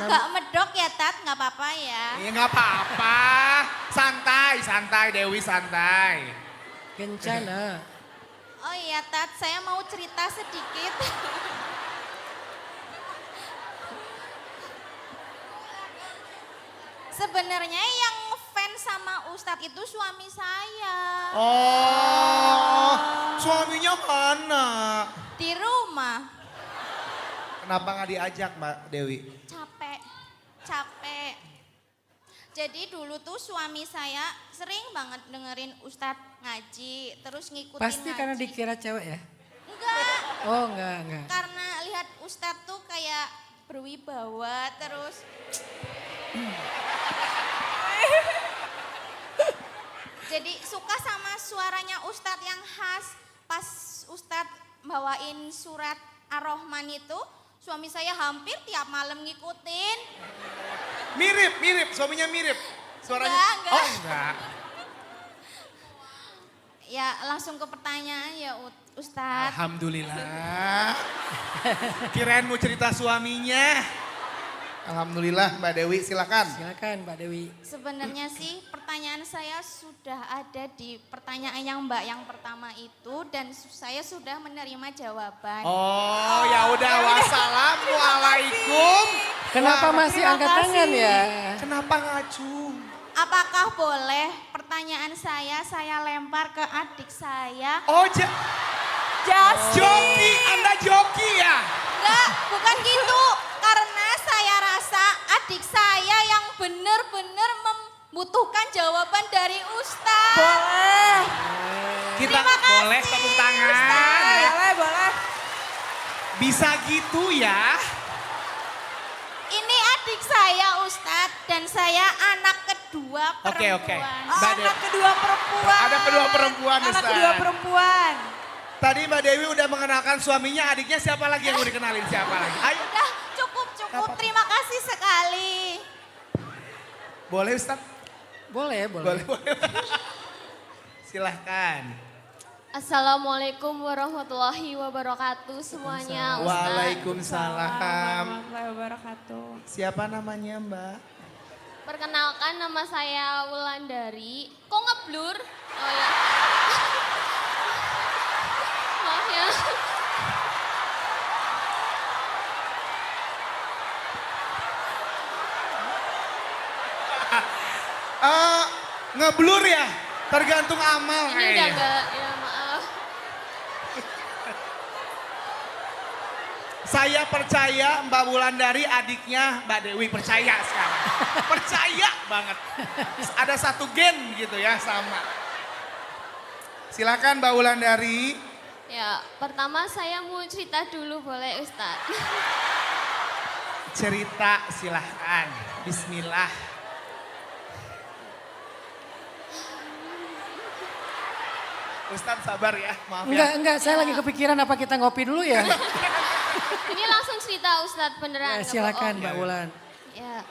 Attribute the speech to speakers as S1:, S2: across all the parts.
S1: Agak medok ya Tat, nggak apa-apa ya.
S2: Iya nggak apa-apa. Santai, santai Dewi santai.
S3: Kencana.
S1: Oh iya Tat, saya mau cerita sedikit. Sebenarnya yang fans sama Ustadz itu suami saya.
S2: Oh, suaminya mana?
S1: Di rumah.
S2: Kenapa nggak diajak Mbak Dewi?
S1: Capek. Jadi dulu tuh suami saya sering banget dengerin Ustadz ngaji, terus ngikutin
S3: Pasti
S1: ngaji.
S3: karena dikira cewek ya?
S1: Enggak,
S3: Oh enggak.
S1: karena lihat Ustadz tuh kayak berwibawa terus. Jadi suka sama suaranya Ustadz yang khas. Pas Ustadz bawain surat Ar-Rahman itu, suami saya hampir tiap malam ngikutin.
S2: Mirip, suaminya mirip. Suaranya.
S1: Enggak.
S2: Oh enggak.
S1: Ya langsung ke pertanyaan ya Ustadz.
S2: Alhamdulillah. Kirain mau cerita suaminya. Alhamdulillah Mbak Dewi silakan.
S3: Silakan Mbak Dewi.
S1: Sebenarnya sih pertanyaan saya sudah ada di pertanyaan yang Mbak yang pertama itu dan saya sudah menerima jawaban.
S2: Oh ya udah wassalamualaikum.
S3: Kenapa masih angkat tangan ya?
S2: Kenapa ngacung?
S1: Apakah boleh pertanyaan saya lempar ke adik saya?
S2: Oh
S1: Just
S2: joki, Anda joki ya?
S1: Enggak, bukan gitu. Karena saya rasa adik saya yang benar-benar membutuhkan jawaban dari Ustadz.
S4: Boleh.
S2: Kita
S1: Terima kasih,
S2: boleh tepuk tangan.
S4: Boleh.
S2: Bisa gitu ya?
S1: Ini adik saya Ustadz dan saya anak kedua perempuan.
S2: Oke.
S4: Anak kedua perempuan.
S2: Ada kedua perempuan,
S4: Anak
S2: Ustaz.
S4: kedua perempuan.
S2: Tadi Mbak Dewi udah mengenalkan suaminya, adiknya siapa lagi yang mau dikenalin siapa lagi? Ayo.
S1: Udah cukup. Terima kasih sekali.
S2: Boleh Ustaz?
S3: Boleh.
S2: Boleh. Silahkan.
S5: Assalamualaikum warahmatullahi wabarakatuh semuanya. Ustaz.
S2: Waalaikumsalam.
S4: Warahmatullahi wabarakatuh.
S2: Siapa namanya Mbak?
S5: Perkenalkan nama saya Wulandari. Kok ngeblur? Oh ya. Maaf ya.
S2: Ngeblur ya? Tergantung amal
S5: Ini udah
S2: kayaknya.
S5: enggak, ya maaf.
S2: Saya percaya Mbak Wulandari adiknya Mbak Dewi, percaya sekarang. Percaya banget. Ada satu gen gitu ya sama. Silakan Mbak Wulandari.
S5: Ya, pertama saya mau cerita dulu boleh Ustadz?
S2: Cerita silahkan. Bismillah. Ustadz sabar ya, maaf ya.
S3: Enggak. Saya lagi kepikiran apa kita ngopi dulu ya?
S5: Ini langsung cerita Ustadz beneran.
S3: Ya,
S5: nggak
S3: silakan
S5: bohong.
S3: Mbak Wulan.
S5: Ya,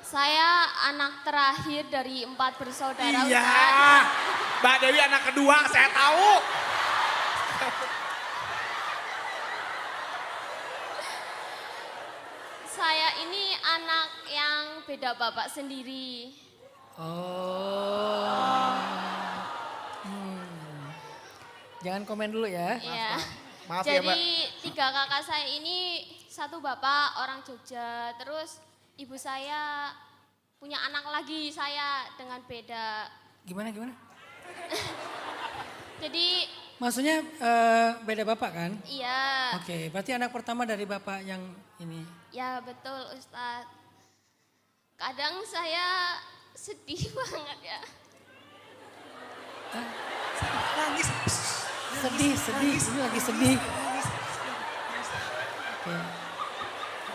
S5: saya anak terakhir dari 4 bersaudara
S2: Iya,
S5: Ustadz.
S2: Mbak Dewi anak kedua, saya tahu.
S5: Saya ini anak yang beda bapak sendiri.
S3: Oh. Jangan komen dulu ya.
S5: Ya.
S2: Maaf ya Mbak.
S5: Jadi 3 kakak saya ini, 1 bapak orang Jogja. Terus ibu saya punya anak lagi saya dengan beda.
S3: Gimana?
S5: Jadi
S3: Maksudnya beda bapak kan?
S5: iya,
S3: Oke, berarti anak pertama dari bapak yang ini.
S5: ya betul Ustadz. Kadang saya sedih banget ya.
S2: Nangis.
S3: Sedih. Ini lagi sedih.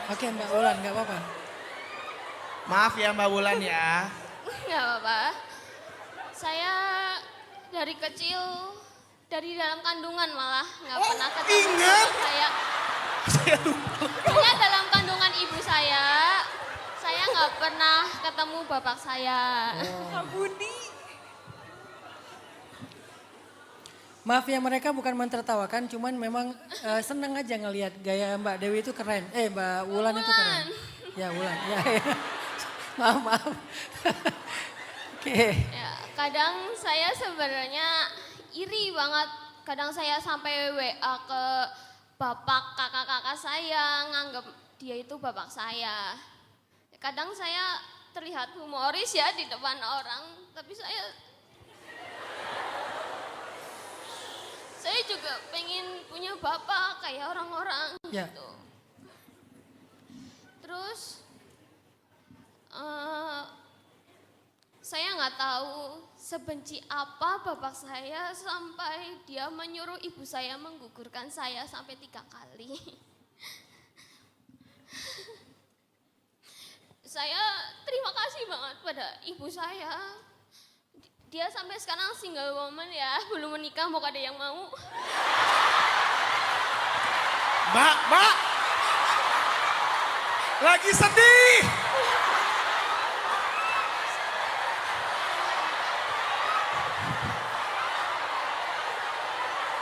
S3: Oke Mbak Wulan, nggak apa-apa.
S2: Maaf ya Mbak Wulan ya.
S5: Nggak apa-apa. Saya dari kecil, dari dalam kandungan malah nggak pernah ketemu
S2: ingat.
S5: sama saya.
S2: Saya lupa.
S5: Hanya dalam kandungan ibu saya nggak pernah ketemu bapak saya.
S4: Budi.
S3: Maaf ya, mereka bukan mentertawakan, cuman memang senang aja ngelihat gaya Mbak Dewi itu keren. Mbak Wulan itu keren. Ya Wulan, ya. Maaf. Oke.
S5: Ya, kadang saya sebenarnya iri banget. Kadang saya sampai WA ke bapak kakak-kakak saya, nganggap dia itu bapak saya. Kadang saya terlihat humoris ya di depan orang, tapi saya juga pengen punya bapak kayak orang-orang
S3: Ya.
S5: gitu. Terus saya nggak tahu sebenci apa bapak saya sampai dia menyuruh ibu saya menggugurkan saya sampai 3 kali. Saya terima kasih banget pada ibu saya. Dia sampai sekarang single woman ya, belum menikah, mau ada yang mau.
S2: Mbak. Lagi sedih.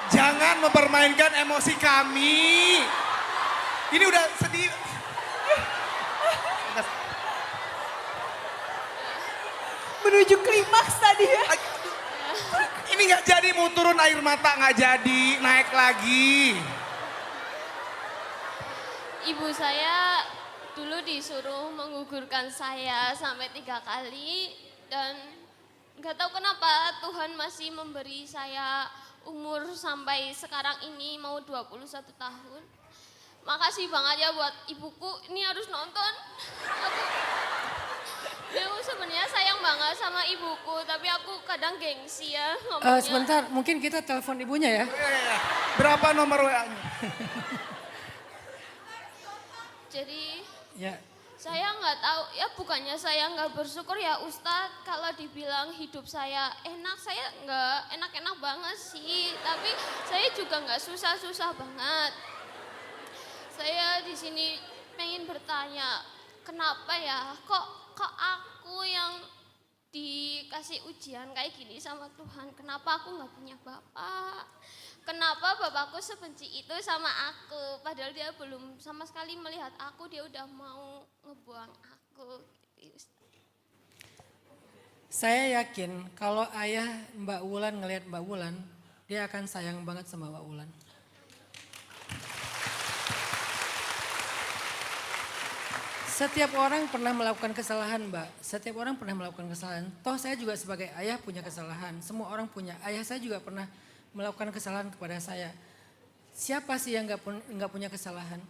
S2: Jangan mempermainkan emosi kami. Ini udah sedih.
S4: Menuju klimaks tadi ya.
S2: Ini nggak jadi, mau turun air mata nggak jadi, naik lagi.
S5: Ibu saya dulu disuruh menggugurkan saya sampai 3 kali dan nggak tahu kenapa Tuhan masih memberi saya umur sampai sekarang ini mau 21 tahun. Makasih banget ya buat ibuku, ini harus nonton. Aku sebenarnya sayang banget sama ibuku, tapi aku kadang gengsi ya ngomongnya.
S3: Sebentar, mungkin kita telepon ibunya ya.
S2: Berapa nomor WA-nya?
S5: Jadi
S3: Ya.
S5: saya nggak tahu, ya bukannya saya nggak bersyukur ya Ustadz kalau dibilang hidup saya enak, saya nggak enak-enak banget sih, tapi saya juga nggak susah-susah banget. Saya di sini pengen bertanya, kenapa ya kok aku yang dikasih ujian kayak gini sama Tuhan, kenapa aku nggak punya bapak? Kenapa bapakku sebenci itu sama aku, padahal dia belum sama sekali melihat aku, dia udah mau ngebuang aku.
S3: Saya yakin kalau ayah Mbak Wulan ngelihat Mbak Wulan, dia akan sayang banget sama Mbak Wulan. Setiap orang pernah melakukan kesalahan, Mbak. Setiap orang pernah melakukan kesalahan. Toh saya juga sebagai ayah punya kesalahan. Semua orang punya. Ayah saya juga pernah melakukan kesalahan kepada saya. Siapa sih yang nggak punya kesalahan?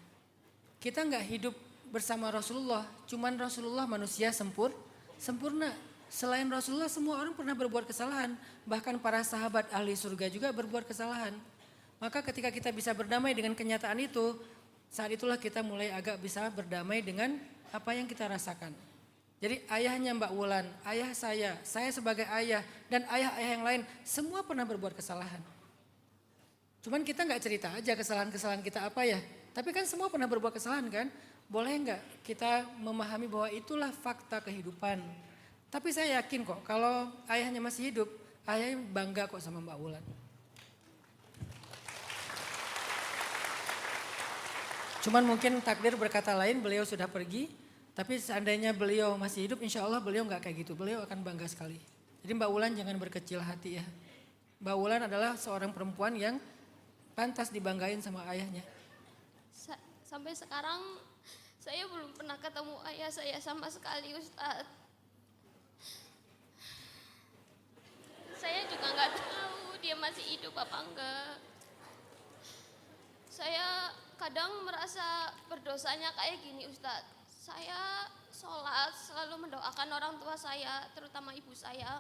S3: Kita nggak hidup bersama Rasulullah. Cuman Rasulullah manusia sempurna. Selain Rasulullah semua orang pernah berbuat kesalahan. Bahkan para sahabat ahli surga juga berbuat kesalahan. Maka ketika kita bisa berdamai dengan kenyataan itu, saat itulah kita mulai agak bisa berdamai dengan apa yang kita rasakan. Jadi ayahnya Mbak Wulan, ayah saya sebagai ayah, dan ayah-ayah yang lain, semua pernah berbuat kesalahan. Cuman kita nggak cerita aja kesalahan-kesalahan kita apa ya. Tapi kan semua pernah berbuat kesalahan kan. Boleh nggak kita memahami bahwa itulah fakta kehidupan. Tapi saya yakin kok kalau ayahnya masih hidup, ayahnya bangga kok sama Mbak Wulan. Cuman mungkin takdir berkata lain, beliau sudah pergi. Tapi seandainya beliau masih hidup, insya Allah beliau nggak kayak gitu. Beliau akan bangga sekali. Jadi Mbak Wulan jangan berkecil hati ya. Mbak Wulan adalah seorang perempuan yang pantas dibanggain sama ayahnya.
S5: Sampai sekarang saya belum pernah ketemu ayah saya sama sekali, Ustadz. Saya juga nggak tahu dia masih hidup apa enggak. Saya kadang merasa berdosanya kayak gini, Ustadz. Saya sholat selalu mendoakan orang tua saya, terutama ibu saya.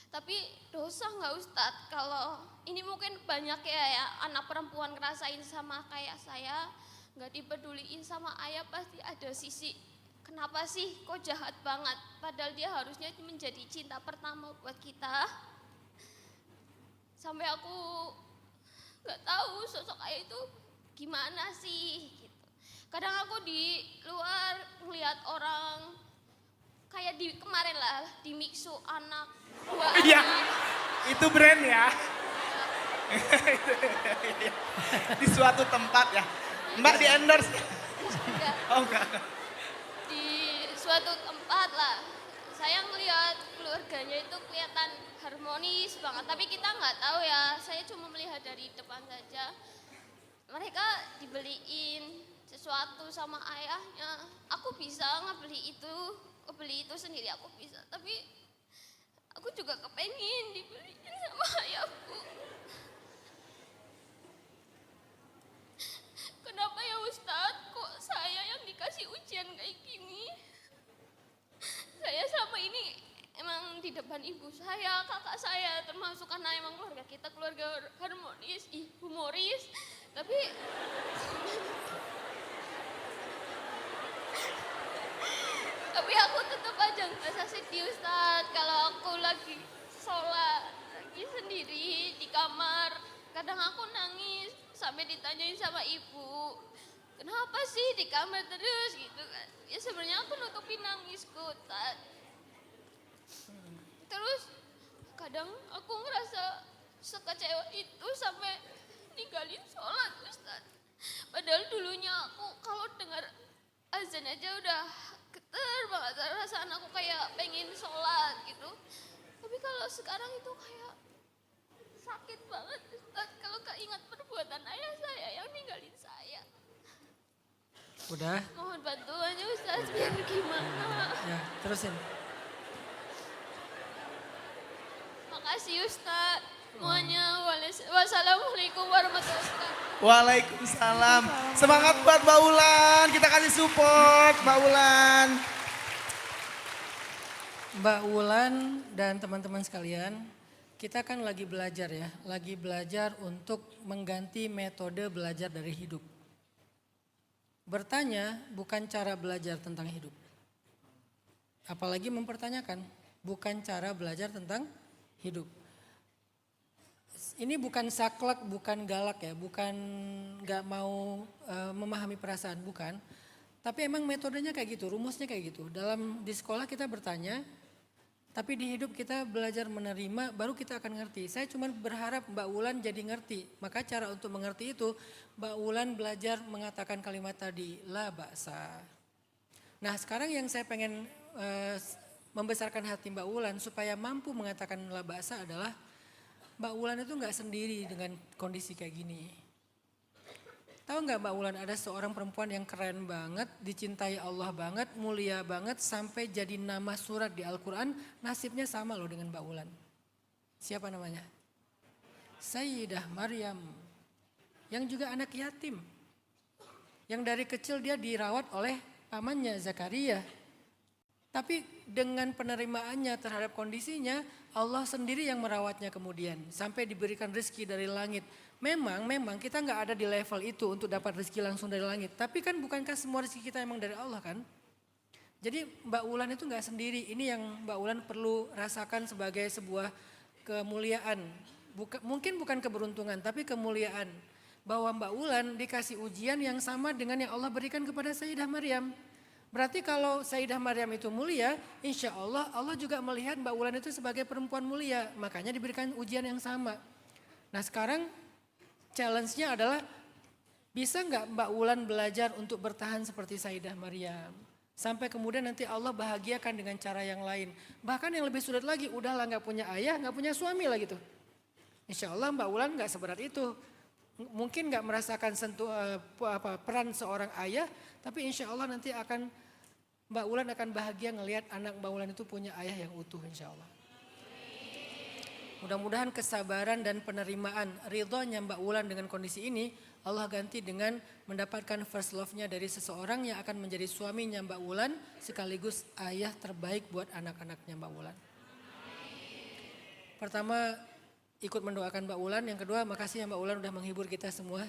S5: Tapi dosa nggak Ustadz kalau ini mungkin banyak ya anak perempuan ngerasain sama kayak saya, nggak dipeduliin sama ayah, pasti ada sisi kenapa sih kok jahat banget, padahal dia harusnya menjadi cinta pertama buat kita. Sampai aku nggak tahu sosok ayah itu gimana sih gitu. Kadang aku di luar ngeliat orang kayak di kemarin lah di Mixu anak dua
S2: Iya,
S5: anak.
S2: itu brand ya. Di suatu tempat ya. Mbak di endorse.
S5: Enggak.
S2: Oh enggak.
S5: saya ngelihat keluarganya itu kelihatan harmonis banget, tapi kita nggak tahu ya, saya cuma melihat dari depan saja. Mereka dibeliin sesuatu sama ayahnya, aku bisa ngebeli itu sendiri, aku bisa, tapi aku juga kepengen dibeliin sama ayahku. Kenapa ya Ustadz, kok saya yang dikasih ujian kayak gini? Saya selama ini emang di depan ibu saya, kakak saya, termasuk karena emang keluarga kita keluarga harmonis, humoris, tapi aku tetap aja ngerasa sedih Ustadz kalau aku lagi sholat, lagi sendiri di kamar. Kadang aku nangis sampai ditanyain sama ibu, kenapa sih di kamar terus gitu kan. Ya sebenarnya aku nutupin nangisku Ustadz. Terus kadang aku ngerasa sekecewa itu sampai ninggalin sholat Ustadz. Padahal dulunya aku kalau dengar azan aja udah getar banget, perasaan aku kayak pengen sholat gitu. Tapi kalau sekarang itu kayak sakit banget Ustadz kalau keingat perbuatan ayah saya yang ninggalin saya.
S3: Udah?
S5: Mohon bantuannya Ustadz biar gimana.
S3: Ya, terusin.
S5: Makasih Ustadz. Semuanya. Wassalamualaikum warahmatullahi wabarakatuh.
S2: Waalaikumsalam. Semangat buat Mbak Ulan. Kita kasih support Mbak Ulan.
S3: Mbak Ulan dan teman-teman sekalian, kita kan lagi belajar ya. Lagi belajar untuk mengganti metode belajar dari hidup. Bertanya bukan cara belajar tentang hidup. Apalagi mempertanyakan, bukan cara belajar tentang hidup. Ini bukan saklek, bukan galak ya, bukan gak mau memahami perasaan, bukan. Tapi emang metodenya kayak gitu, rumusnya kayak gitu. Di sekolah kita bertanya, tapi di hidup kita belajar menerima, baru kita akan ngerti. Saya cuma berharap Mbak Ulan jadi ngerti. Maka cara untuk mengerti itu, Mbak Ulan belajar mengatakan kalimat tadi, la ba'sa. Nah sekarang yang saya pengen membesarkan hati Mbak Ulan supaya mampu mengatakan la ba'sa adalah, Mbak Ulan itu gak sendiri dengan kondisi kayak gini. Tahu gak Mbak Ulan, ada seorang perempuan yang keren banget, dicintai Allah banget, mulia banget, sampai jadi nama surat di Al-Quran, nasibnya sama loh dengan Mbak Ulan. Siapa namanya? Sayyidah Maryam, yang juga anak yatim. Yang dari kecil dia dirawat oleh pamannya Zakaria. Tapi dengan penerimaannya terhadap kondisinya, Allah sendiri yang merawatnya kemudian. Sampai diberikan rezeki dari langit. Memang kita nggak ada di level itu untuk dapat rezeki langsung dari langit. Tapi kan bukankah semua rezeki kita emang dari Allah kan? Jadi Mbak Ulan itu nggak sendiri. Ini yang Mbak Ulan perlu rasakan sebagai sebuah kemuliaan. Mungkin bukan keberuntungan, tapi kemuliaan. Bahwa Mbak Ulan dikasih ujian yang sama dengan yang Allah berikan kepada Sayyidah Maryam. Berarti kalau Sayyidah Maryam itu mulia, insya Allah Allah juga melihat Mbak Ulan itu sebagai perempuan mulia. Makanya diberikan ujian yang sama. Nah sekarang challenge-nya adalah, bisa nggak Mbak Ulan belajar untuk bertahan seperti Sayyidah Maryam? Sampai kemudian nanti Allah bahagiakan dengan cara yang lain. Bahkan yang lebih sulit lagi, udahlah nggak punya ayah, nggak punya suami lah gitu. Insya Allah Mbak Ulan nggak seberat itu. Mungkin nggak merasakan peran seorang ayah, tapi insya Allah nanti Mbak Ulan akan bahagia ngelihat anak Mbak Ulan itu punya ayah yang utuh insya Allah. Mudah-mudahan kesabaran dan penerimaan ridhonya Mbak Ulan dengan kondisi ini, Allah ganti dengan mendapatkan first love-nya dari seseorang yang akan menjadi suaminya Mbak Ulan, sekaligus ayah terbaik buat anak-anaknya Mbak Ulan. Pertama, ikut mendoakan Mbak Ulan. Yang kedua, makasih ya Mbak Ulan udah menghibur kita semua.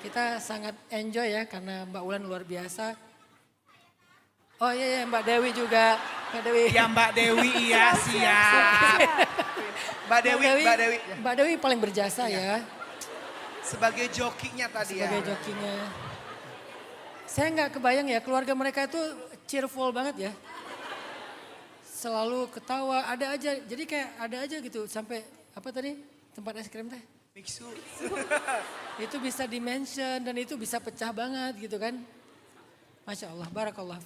S3: Kita sangat enjoy ya karena Mbak Ulan luar biasa. Oh iya Mbak Dewi juga. Mbak Dewi.
S2: Ya Mbak Dewi, iya siap.
S3: Mbak Dewi paling berjasa ya.
S2: Sebagai jokinya tadi
S3: Sebagai
S2: ya.
S3: jokinya. Saya nggak kebayang ya, keluarga mereka itu cheerful banget ya. Selalu ketawa, ada aja. Jadi kayak ada aja gitu sampai apa tadi? Tempat es krim teh?
S2: Biksu.
S3: Itu bisa dimention dan itu bisa pecah banget gitu kan. Masya Allah, barakallah.